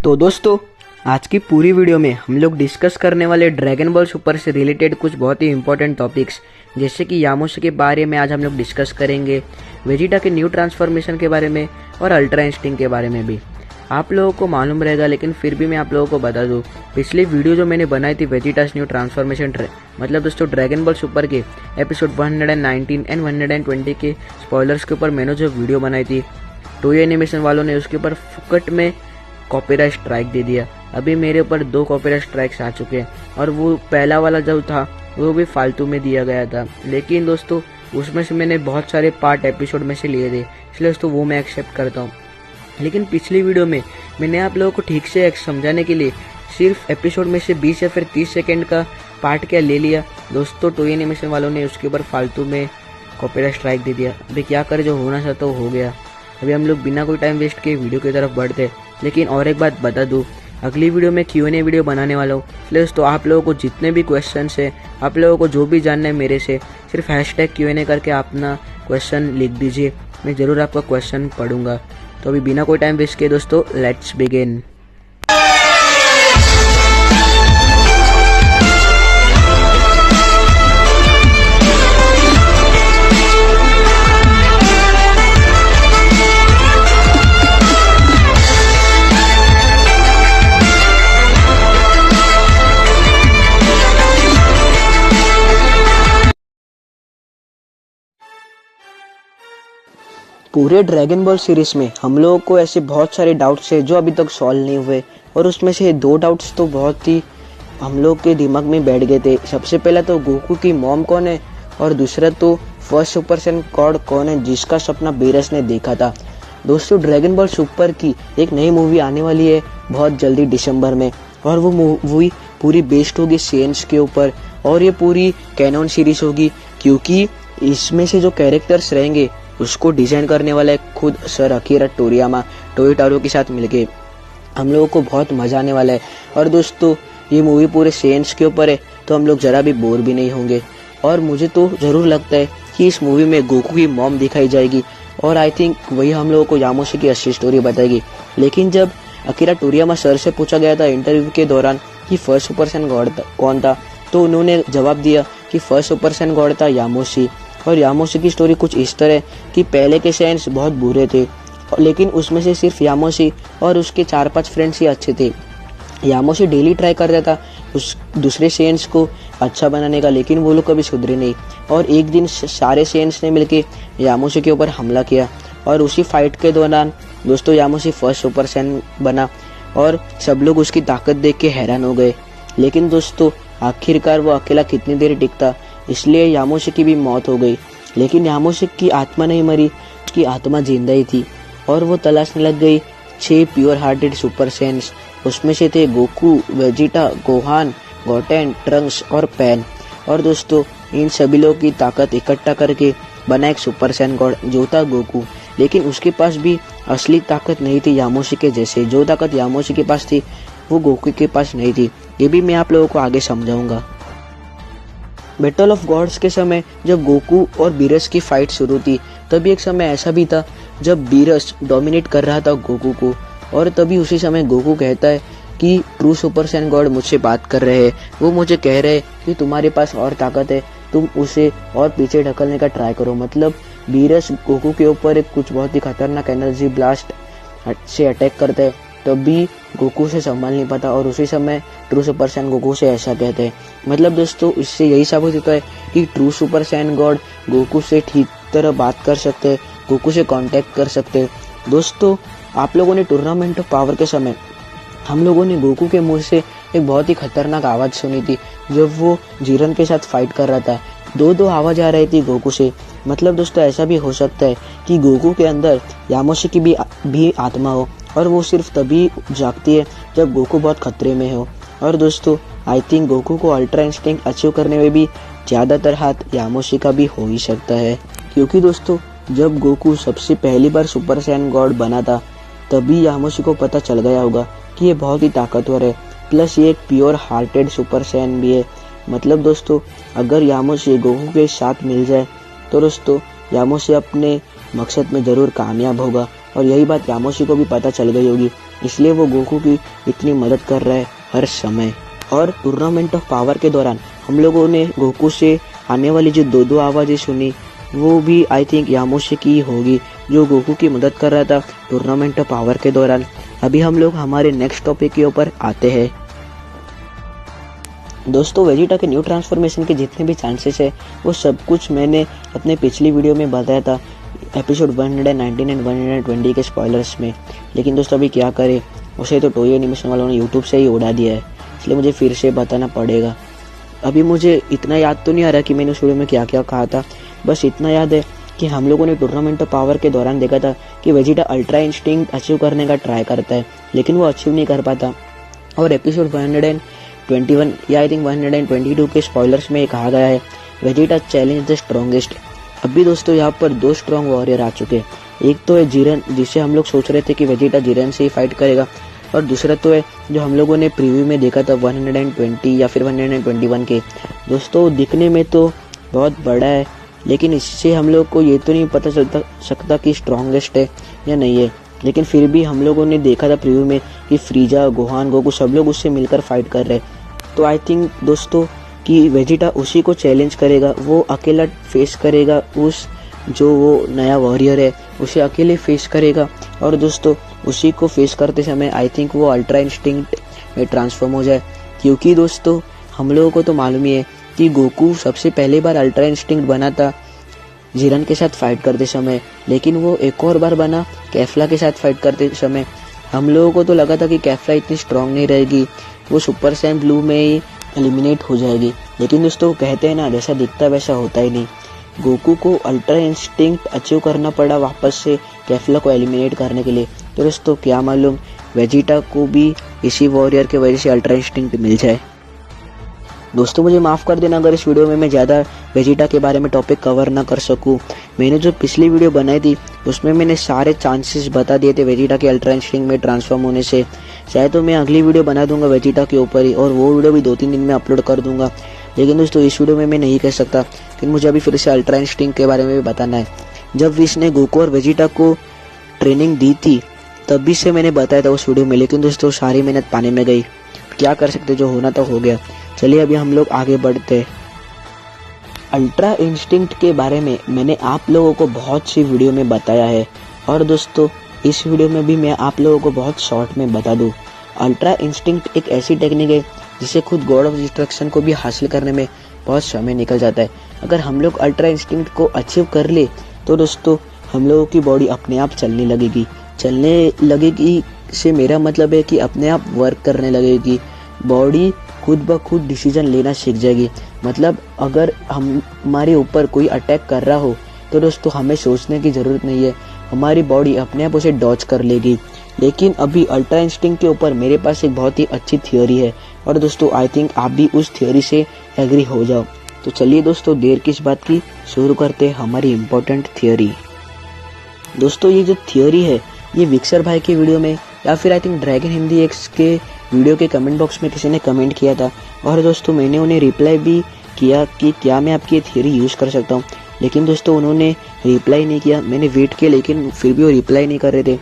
तो दोस्तों, आज की पूरी वीडियो में हम लोग डिस्कस करने वाले ड्रैगन बॉल सुपर से रिलेटेड कुछ बहुत ही इंपॉर्टेंट टॉपिक्स, जैसे कि यामोशी के बारे में आज हम लोग डिस्कस करेंगे, वेजिटा के न्यू ट्रांसफॉर्मेशन के बारे में और अल्ट्रा इंस्टिंक्ट के बारे में भी। आप लोगों को मालूम रहेगा, लेकिन फिर भी मैं आप लोगों को बता दूं, पिछली वीडियो जो मैंने बनाई थी वेजिटास न्यू ट्रांसफॉर्मेशन मतलब दोस्तों ड्रैगन बॉल सुपर के एपिसोड 119 एंड 120 के स्पॉयलर्स के ऊपर मैंने जो वीडियो बनाई थी, टोई एनिमेशन वालों ने उसके ऊपर फुकट में कॉपीराइट स्ट्राइक दे दिया। अभी मेरे ऊपर 2 कॉपीराइट स्ट्राइक्स आ चुके हैं और वो पहला वाला जो था वो भी फालतू में दिया गया था, लेकिन दोस्तों उसमें से मैंने बहुत सारे पार्ट एपिसोड में से लिए थे, इसलिए दोस्तों वो मैं एक्सेप्ट करता हूँ। लेकिन पिछली वीडियो में मैंने आप लोगों को ठीक से समझाने के लिए सिर्फ एपिसोड में से 20 या फिर 30 सेकेंड का पार्ट क्या ले लिया। दोस्तों टोई एनिमेशन वालों ने उसके ऊपर फालतू में कॉपीराइट स्ट्राइक दे दिया। अभी क्या करे, जो होना चाहता वो हो गया। अभी हम लोग बिना कोई टाइम वेस्ट किए वीडियो की तरफ बढ़ते। लेकिन और एक बात बता दूं, अगली वीडियो में Q&A वीडियो बनाने वाला हूँ, इसलिए दोस्तों आप लोगों को जितने भी क्वेश्चन है, आप लोगों को जो भी जानना है मेरे से, सिर्फ #Q&A करके अपना क्वेश्चन लिख दीजिए, मैं ज़रूर आपका क्वेश्चन पढ़ूंगा। तो अभी बिना कोई टाइम वेस्ट किए दोस्तों लेट्स बिगिन। पूरे ड्रैगन बॉल सीरीज में हम लोगों को ऐसे बहुत सारे डाउट्स है जो अभी तक सॉल्व नहीं हुए, और उसमें से 2 डाउट्स तो बहुत ही हम लोग के दिमाग में बैठ गए थे। सबसे पहला तो गोकू की मॉम कौन है, और दूसरा तो फर्स्ट सुपर सैयन गॉड कौन है जिसका सपना बीरस ने देखा था। दोस्तों ड्रैगन बॉल सुपर की एक नई मूवी आने वाली है बहुत जल्दी दिसंबर में, और वो मूवी पूरी बेस्ड होगी सेंस के ऊपर, और ये पूरी कैनन सीरीज होगी, क्योंकि इसमें से जो कैरेक्टर्स रहेंगे उसको डिजाइन करने वाला है खुद सर अकीरा टोरियामा टोयोटारो के साथ मिलके। हम लोगों को बहुत मजा आने वाला है। और दोस्तों ये मूवी पूरे सेंस के ऊपर है, तो हम लोग जरा भी बोर भी नहीं होंगे। और मुझे तो जरूर लगता है कि इस मूवी में गोकू की मॉम दिखाई जाएगी, और आई थिंक वही हम लोगों को यामोशी की असली स्टोरी बताएगी। लेकिन जब अकीरा टोरियामा सर से पूछा गया था इंटरव्यू के दौरान कि फर्स्ट सुपर सैयन गॉड कौन था, तो उन्होंने जवाब दिया कि फर्स्ट सुपर सैयन गॉड था यामोशी। और यामोशी की स्टोरी कुछ इस तरह कि पहले के सैयन्स बहुत बुरे थे, लेकिन उसमें से सिर्फ यामोशी और उसके 4-5 फ्रेंड्स ही अच्छे थे। यामोशी डेली ट्राई करता था उस दूसरे सैयन्स को अच्छा बनाने का, लेकिन वो लोग कभी सुधरे नहीं। और एक दिन सारे सैयन्स ने मिलकर यामोशी के ऊपर हमला किया, और उसी फाइट के दौरान दोस्तों यामोशी फर्स्ट सुपर सैयन बना, और सब लोग उसकी ताकत देख के हैरान हो गए। लेकिन दोस्तों आखिरकार वो अकेला कितनी देर टिकता, इसलिए यामोशी की भी मौत हो गई। लेकिन यामोशी की आत्मा नहीं मरी, उसकी आत्मा जिंदा ही थी, और वो तलाशने लग गई 6 प्योर हार्टेड सुपर सैयन्स। उसमें से थे Goku, Vegeta, Gohan, Goten, Trunks और पैन। और दोस्तों इन सभी लोगों की ताकत इकट्ठा करके बना एक सुपर सैयन गॉड जो था गोकू। लेकिन उसके पास भी असली ताकत नहीं थी यामोशी के जैसे। जो ताकत यामोशी के पास थी वो गोकू के पास नहीं थी, ये भी मैं आप लोगों को आगे समझाऊंगा। बैटल ऑफ गॉड्स के समय जब गोकू और बीरस की फाइट शुरू थी, तभी एक समय ऐसा भी था जब बीरस डोमिनेट कर रहा था गोकू को, और तभी उसी समय गोकू कहता है कि ट्रू सुपर सैयन गॉड मुझसे बात कर रहे हैं, वो मुझे कह रहे हैं कि तुम्हारे पास और ताकत है, तुम उसे और पीछे ढकलने का ट्राई करो। मतलब बीरस गोकू के ऊपर एक कुछ बहुत ही खतरनाक एनर्जी ब्लास्ट से अटैक करता है, तभी गोकू से संभाल नहीं पाता, और उसी समय ट्रू सुपर सैयन गोकू से ऐसा कहते हैं। मतलब दोस्तों इससे यही साबित होता है कि true super Saiyan God Goku से ठीक तरह बात कर सकते हैं, गोकू से कांटेक्ट कर सकते हैं। दोस्तों आप लोगों ने टूर्नामेंट ऑफ पावर के समय हम लोगों ने गोकू के मुंह से एक बहुत ही खतरनाक आवाज सुनी थी जब वो जीरन के साथ फाइट कर रहा था। 2 आवाज आ रही थी गोकू से। मतलब दोस्तों ऐसा भी हो सकता है कि गोकू के अंदर यामोशी की भी आत्मा हो, और वो सिर्फ तभी जागती है जब गोकू बहुत खतरे में हो। और दोस्तों आई थिंक गोकू को अल्ट्रा इंस्टिंक्ट अचीव करने में भी ज़्यादातर हाथ यामोशी का भी हो ही सकता है, क्योंकि दोस्तों जब गोकू सबसे पहली बार सुपर सैयन गॉड बना था तभी यामोशी को पता चल गया होगा कि ये बहुत ही ताकतवर है, प्लस ये एक प्योर हार्टेड सुपर सैयन भी है। मतलब दोस्तों अगर यामोशी गोकू के साथ मिल जाए तो दोस्तों यामोशी अपने मकसद में ज़रूर कामयाब होगा, और यही बात यामोशी को भी पता चल गई होगी इसलिए वो गोकू की इतनी मदद कर रहा है हर समय। और टूर्नामेंट ऑफ पावर के दौरान हम लोगों ने गोकू से आने वाली जो दो आवाज़ें सुनी, वो भी आई थिंक यामोशी की होगी, जो गोकू की मदद कर रहा था टूर्नामेंट ऑफ पावर के दौरान। अभी हम लोग हमारे नेक्स्ट टॉपिक के ऊपर आते हैं। दोस्तों, वेजिटा के न्यू ट्रांसफॉर्मेशन के जितने भी चांसेस है वो सब कुछ मैंने अपने पिछली वीडियो में बताया था, एपिसोड 119 एंड 120 के स्पॉयलर्स में। लेकिन दोस्तों अभी क्या करें, उसे तो टोई एनिमेशन वालों ने यूट्यूब से ही उड़ा दिया है, इसलिए मुझे फिर से बताना पड़ेगा। अभी मुझे इतना याद तो नहीं आ रहा कि मैंने उस वीडियो में क्या क्या कहा था, बस इतना याद है कि हम लोगों ने टूर्नामेंट ऑफ पावर के दौरान देखा था कि वेजिटा अल्ट्रा इंस्टिंक्ट अचीव करने का ट्राई करता है, लेकिन वो अचीव नहीं कर पाता। और एपिसोड 121 या आई थिंक 122 के स्पॉयलर्स में कहा गया है वेजिटा चैलेंज द स्ट्रॉन्गेस्ट। अभी दोस्तों यहाँ पर दो स्ट्रॉन्ग वॉरियर आ चुके हैं। एक तो है जिरन, जिससे हम लोग सोच रहे थे कि वेजिटा जिरन से ही फाइट करेगा, और दूसरा तो है जो हम लोगों ने प्रीव्यू में देखा था 120 या फिर 121 के। दोस्तों दिखने में तो बहुत बड़ा है, लेकिन इससे हम लोग को ये तो नहीं पता चलता सकता कि स्ट्रॉन्गेस्ट है या नहीं है। लेकिन फिर भी हम लोगों ने देखा था प्रीव्यू में कि फ्रीजा, गोहान, गोकू सब लोग उससे मिलकर फाइट कर रहे हैं। तो आई थिंक दोस्तों कि वेजिटा उसी को चैलेंज करेगा, वो अकेला फेस करेगा, उस जो वो नया वॉरियर है उसे अकेले फेस करेगा। और दोस्तों उसी को फेस करते समय आई थिंक वो अल्ट्रा इंस्टिंक्ट में ट्रांसफॉर्म हो जाए, क्योंकि दोस्तों हम लोगों को तो मालूम ही है कि गोकू सबसे पहले बार अल्ट्रा इंस्टिंक्ट बना था जिरन के साथ फाइट करते समय, लेकिन वो एक और बार बना कैफ्ला के साथ फाइट करते समय। हम लोगों को तो लगा था कि कैफ्ला इतनी स्ट्रांग नहीं रहेगी, वो सुपर सैन ब्लू में ही एलिमिनेट हो जाएगी। लेकिन दोस्तों कहते हैं ना, जैसा दिखता वैसा होता ही नहीं। गोकू को अल्ट्रा इंस्टिंक्ट अचीव करना पड़ा वापस से कैफ्ला को एलिमिनेट करने के लिए। तो दोस्तों क्या मालूम वेजिटा को भी इसी वॉरियर की वजह से अल्ट्रा इंस्टिंक्ट मिल जाए। दोस्तों मुझे माफ़ कर देना अगर इस वीडियो में मैं ज़्यादा वेजिटा के बारे में टॉपिक कवर ना कर सकूं। मैंने जो पिछली वीडियो बनाई थी उसमें मैंने सारे चांसेस बता दिए थे वेजिटा के अल्ट्रा इंस्टिंक्ट में ट्रांसफॉर्म होने से। चाहे तो मैं अगली वीडियो बना दूंगा वेजिटा के ऊपर ही, और वो वीडियो भी 2-3 दिन में अपलोड कर दूंगा। लेकिन दोस्तों इस वीडियो में मैं नहीं कह सकता, लेकिन मुझे अभी फिर से अल्ट्रा इंस्टिंक्ट के बारे में भी बताना है। जब विश ने गोकू और वेजिटा को ट्रेनिंग दी थी तभी से मैंने बताया था उस वीडियो में, लेकिन दोस्तों सारी मेहनत पानी में गई। क्या कर सकते, जो होना तो हो गया। चलिए अभी हम लोग आगे बढ़ते हैं। अल्ट्रा इंस्टिंक्ट के बारे में मैंने आप लोगों को बहुत सी वीडियो में बताया है, और दोस्तों इस वीडियो में भी मैं आप लोगों को बहुत शॉर्ट में बता दूं। अल्ट्रा इंस्टिंक्ट एक ऐसी टेक्निक है जिसे खुद गॉड ऑफ डिस्ट्रक्शन को भी हासिल करने में बहुत समय निकल जाता है। अगर हम लोग अल्ट्रा इंस्टिंक्ट को अचीव कर ले तो दोस्तों हम लोगों की बॉडी अपने आप चलने लगेगी से मेरा मतलब है कि अपने आप वर्क करने लगेगी। बॉडी खुद ब खुद डिसीजन लेना सीख जाएगी। मतलब अगर हमारे ऊपर कोई अटैक कर रहा हो तो दोस्तों हमें सोचने की ज़रूरत नहीं है, हमारी बॉडी अपने आप उसे डॉज कर लेगी। लेकिन अभी अल्ट्रा इंस्टिंक्ट के ऊपर मेरे पास एक बहुत ही अच्छी थियोरी है, और दोस्तों आई थिंक आप भी उस थियोरी से एग्री हो जाओ। तो चलिए दोस्तों देर किस बात की, शुरू करते हैं हमारी इम्पोर्टेंट थियोरी। दोस्तों ये जो थियोरी है ये विक्सर भाई की वीडियो में या फिर I think dragon Hindi x के वीडियो के कमेंट बॉक्स में किसी ने कमेंट किया था, और दोस्तों मैंने उन्हें रिप्लाई भी किया कि क्या मैं आपकी ये थियोरी यूज़ कर सकता हूँ। लेकिन दोस्तों उन्होंने रिप्लाई नहीं किया। मैंने वेट किया लेकिन फिर भी वो रिप्लाई नहीं कर रहे थे।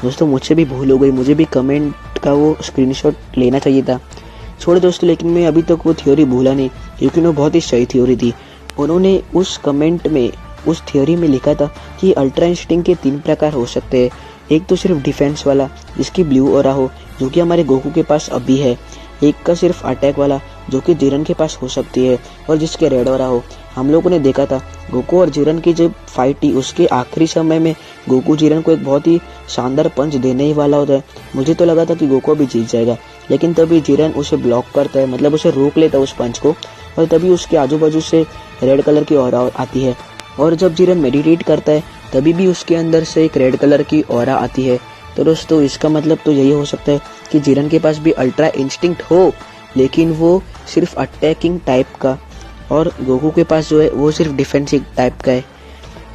दोस्तों मुझसे भी भूल हो गई, मुझे भी कमेंट का वो स्क्रीनशॉट लेना चाहिए था। छोड़ो दोस्तों, लेकिन मैं अभी तक वो थियोरी भूला नहीं, क्योंकि वो बहुत ही सही थियोरी थी। उन्होंने उस कमेंट में उस थियोरी में लिखा था कि अल्ट्रा इंस्टिंक्ट के 3 प्रकार हो सकते हैं। एक तो सिर्फ डिफेंस वाला जिसकी ब्लू ऑरा हो, जो कि हमारे गोकू के पास अभी है। एक का सिर्फ अटैक वाला जो कि जिरन के पास हो सकती है और जिसके रेड ऑरा हो। हम लोगों ने देखा था गोकू और जिरन की जब फाइट थी उसके आखिरी समय में गोकू जिरन को एक बहुत ही शानदार पंच देने ही वाला होता है। मुझे तो लगा था कि गोकू भी जीत जाएगा, लेकिन तभी जिरन उसे ब्लॉक करता है, मतलब उसे रोक लेता है उस पंच को, और तभी उसके आजू बाजू से रेड कलर की ऑरा आती है। और जब जिरन मेडिटेट करता है तभी भी उसके अंदर से एक रेड कलर की ऑरा आती है। तो दोस्तों इसका मतलब तो यही हो सकता है कि जिरन के पास भी अल्ट्रा इंस्टिंक्ट हो, लेकिन वो सिर्फ अटैकिंग टाइप का, और गोकू के पास जो है वो सिर्फ डिफेंसिव टाइप का है।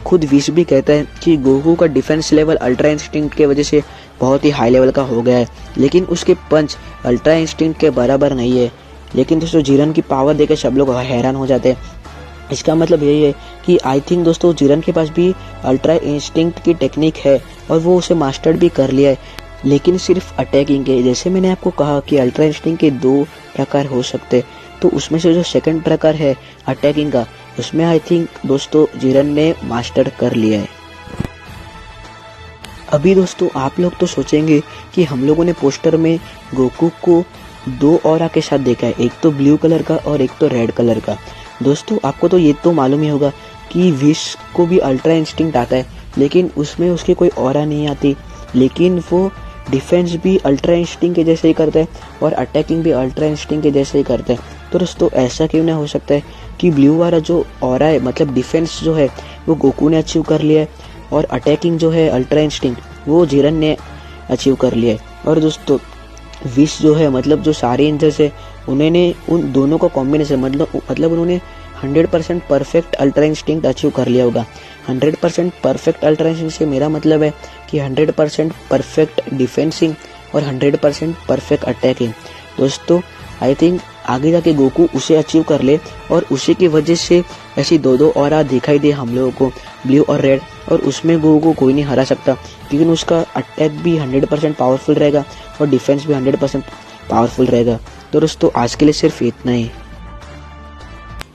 खुद विश भी कहता है कि गोकू का डिफेंस लेवल अल्ट्रा इंस्टिंक्ट के वजह से बहुत ही हाई लेवल का हो गया है, लेकिन उसके पंच अल्ट्रा इंस्टिंक्ट के बराबर नहीं है। लेकिन दोस्तों जिरन की पावर देकर सब लोग हैरान हो जाते हैं। इसका मतलब यही है कि आई थिंक दोस्तों जिरन के पास भी अल्ट्रा इंस्टिंक्ट की टेक्निक है और वो उसे मास्टर्ड भी कर लिया है। लेकिन सिर्फ अटैकिंग के। जैसे मैंने आपको कहा कि अल्ट्रा इंस्टिंक्ट के 2 प्रकार हो सकते, तो उसमें से जो सेकंड प्रकार है अटैकिंग का, उसमें आई थिंक दोस्तों जिरन ने मास्टर कर लिया है। अभी दोस्तों आप लोग तो सोचेंगे कि हम लोगों ने पोस्टर में गोकू को 2 ऑरा के साथ देखा है, एक तो ब्लू कलर का और एक तो रेड कलर का। दोस्तों आपको तो ये तो मालूम ही होगा कि विश को भी अल्ट्रा इंस्टिंक्ट आता है, लेकिन उसमें उसकी कोई ऑरा नहीं आती, लेकिन वो डिफेंस भी अल्ट्रा इंस्टिंक्ट के जैसे ही करता है और अटैकिंग भी अल्ट्रा इंस्टिंक्ट के जैसे ही करता है। तो दोस्तों ऐसा क्यों ना हो सकता है कि ब्लू वाला जो ऑरा है, मतलब डिफेंस जो है वो गोकू ने अचीव कर लिया है और अटैकिंग जो है अल्ट्रा इंस्टिंक्ट वो जिरन ने अचीव कर लिया है। और दोस्तों विश जो है, मतलब जो सारे इंजर्स है, उन्होंने उन दोनों का कॉम्बिनेशन मतलब उन्होंने 100% परफेक्ट अल्ट्रा इंस्टिंक्ट अचीव कर लिया होगा। 100% परफेक्ट अल्ट्रा इंस्टिंक्ट से मेरा मतलब है कि 100% परफेक्ट डिफेंसिंग और 100% परफेक्ट अटैकिंग। दोस्तों आई थिंक आगे जाके गोकू उसे अचीव कर ले और उसी की वजह से ऐसी 2 ऑरा दिखाई दे हम लोगों को, ब्लू और रेड, और उसमें गोकू को कोई नहीं हरा सकता, क्योंकि उसका अटैक भी 100% पावरफुल रहेगा और डिफेंस भी 100% पावरफुल रहेगा। तो दोस्तों आज के लिए सिर्फ इतना ही।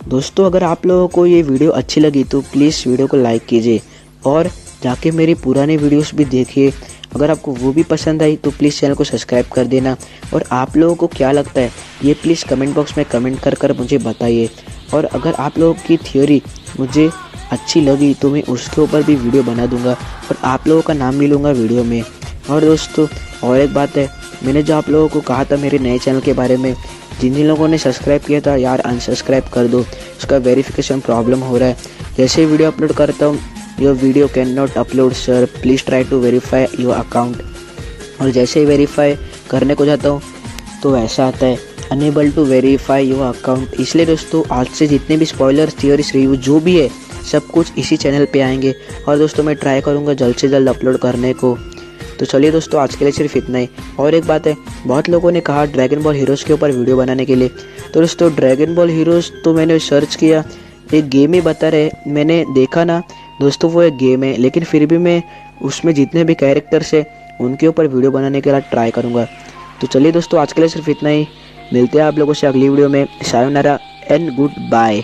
दोस्तों अगर आप लोगों को ये वीडियो अच्छी लगी तो प्लीज़ वीडियो को लाइक कीजिए और जाके मेरे पुराने वीडियोस भी देखिए। अगर आपको वो भी पसंद आई तो प्लीज़ चैनल को सब्सक्राइब कर देना। और आप लोगों को क्या लगता है ये प्लीज़ कमेंट बॉक्स में कमेंट कर मुझे बताइए। और अगर आप लोगों की थियोरी मुझे अच्छी लगी तो मैं उसके ऊपर भी वीडियो बना दूंगा और आप लोगों का नाम भी लूँगा वीडियो में। और दोस्तों और एक बात है, मैंने जो आप लोगों को कहा था मेरे नए चैनल के बारे में, जिन लोगों ने सब्सक्राइब किया था यार अनसब्सक्राइब कर दो, उसका वेरिफिकेशन प्रॉब्लम हो रहा है। जैसे वीडियो अपलोड करता हूँ, your video can not upload sir, please try to verify your account. और जैसे ही वेरीफाई करने को जाता हूँ तो ऐसा आता है unable to verify your account. इसलिए दोस्तों आज से जितने भी स्पॉयलर्स, थियोरीज, रिव्यू जो भी है सब कुछ इसी चैनल पे आएंगे। और दोस्तों मैं ट्राई करूँगा जल्द से जल्द अपलोड करने को। तो चलिए दोस्तों आज के लिए सिर्फ इतना ही। और एक बात है, बहुत लोगों ने कहा ड्रैगन बॉल हीरोज़ के ऊपर वीडियो बनाने के लिए, तो दोस्तों ड्रैगन बॉल हीरोज़ तो मैंने सर्च किया, एक गेम ही बता रहे, मैंने देखा ना दोस्तों वो एक गेम है, लेकिन फिर भी मैं उसमें जितने भी कैरेक्टर्स है उनके ऊपर वीडियो बनाने के लिए ट्राई करूँगा। तो चलिए दोस्तों आज के लिए सिर्फ इतना ही, मिलते हैं आप लोगों से अगली वीडियो में। Sayonara and good bye.